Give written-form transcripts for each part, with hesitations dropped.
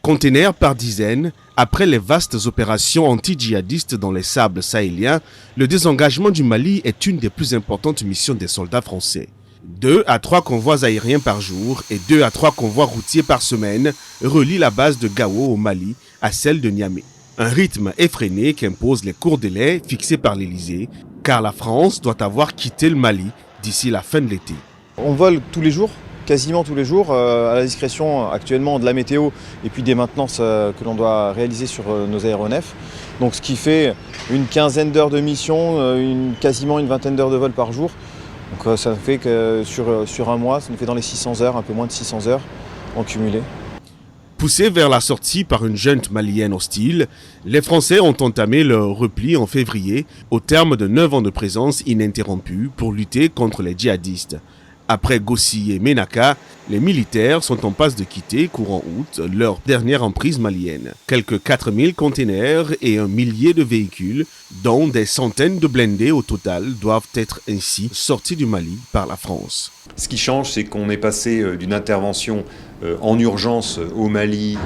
Conteneurs par dizaines, après les vastes opérations anti-djihadistes dans les sables sahéliens, le désengagement du Mali est une des plus importantes missions des soldats français. 2 à 3 convois aériens par jour et 2 à 3 convois routiers par semaine relient la base de Gao au Mali à celle de Niamey. Un rythme effréné qu'imposent les courts délais fixés par l'Élysée, car la France doit avoir quitté le Mali d'ici la fin de l'été. On vole tous les jours, quasiment tous les jours, à la discrétion actuellement de la météo et puis des maintenances que l'on doit réaliser sur nos aéronefs. Donc ce qui fait une quinzaine d'heures de mission, quasiment une vingtaine d'heures de vol par jour. Donc ça fait que sur un mois, ça nous fait dans les 600 heures, un peu moins de 600 heures en cumulé. Poussés vers la sortie par une junte malienne hostile, les Français ont entamé leur repli en février au terme de 9 ans de présence ininterrompue pour lutter contre les djihadistes. Après Gossi et Ménaka, les militaires sont en passe de quitter, courant août, leur dernière emprise malienne. Quelques 4000 containers et un millier de véhicules, dont des centaines de blindés au total, doivent être ainsi sortis du Mali par la France. Ce qui change, c'est qu'on est passé d'une intervention en urgence au Mali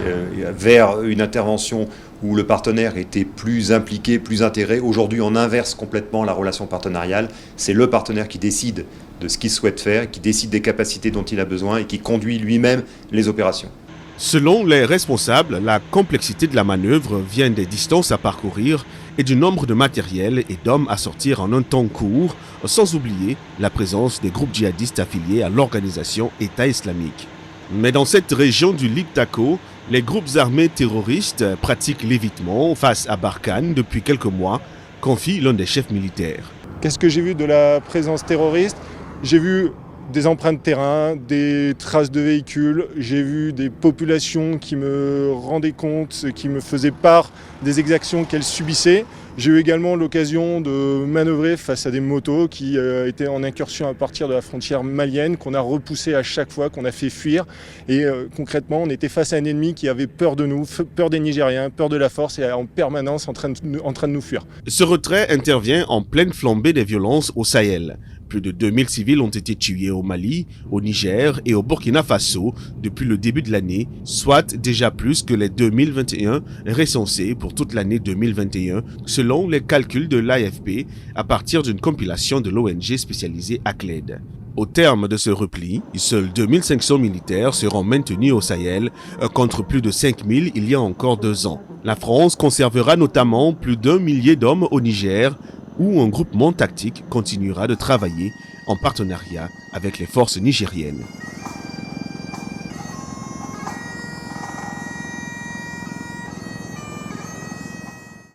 vers une intervention où le partenaire était plus impliqué, plus intégré. Aujourd'hui, on inverse complètement la relation partenariale. C'est le partenaire qui décide de ce qu'il souhaite faire, qui décide des capacités dont il a besoin et qui conduit lui-même les opérations. Selon les responsables, la complexité de la manœuvre vient des distances à parcourir et du nombre de matériel et d'hommes à sortir en un temps court, sans oublier la présence des groupes djihadistes affiliés à l'organisation État islamique. Mais dans cette région du Liptako, les groupes armés terroristes pratiquent l'évitement face à Barkhane depuis quelques mois, confie l'un des chefs militaires. Qu'est-ce que j'ai vu de la présence terroriste ? J'ai vu des empreintes de terrain, des traces de véhicules, j'ai vu des populations qui me rendaient compte, qui me faisaient part des exactions qu'elles subissaient. J'ai eu également l'occasion de manœuvrer face à des motos qui étaient en incursion à partir de la frontière malienne, qu'on a repoussé à chaque fois, qu'on a fait fuir. Et concrètement, on était face à un ennemi qui avait peur de nous, peur des Nigériens, peur de la force et en permanence en train de nous fuir. Ce retrait intervient en pleine flambée des violences au Sahel. Plus de 2000 civils ont été tués au Mali, au Niger et au Burkina Faso depuis le début de l'année, soit déjà plus que les 2021 recensés pour toute l'année 2021, selon les calculs de l'AFP à partir d'une compilation de l'ONG spécialisée ACLED. Au terme de ce repli, seuls 2500 militaires seront maintenus au Sahel contre plus de 5000 il y a encore 2 ans. La France conservera notamment plus d'1 millier d'hommes au Niger, où un groupement tactique continuera de travailler en partenariat avec les forces nigériennes.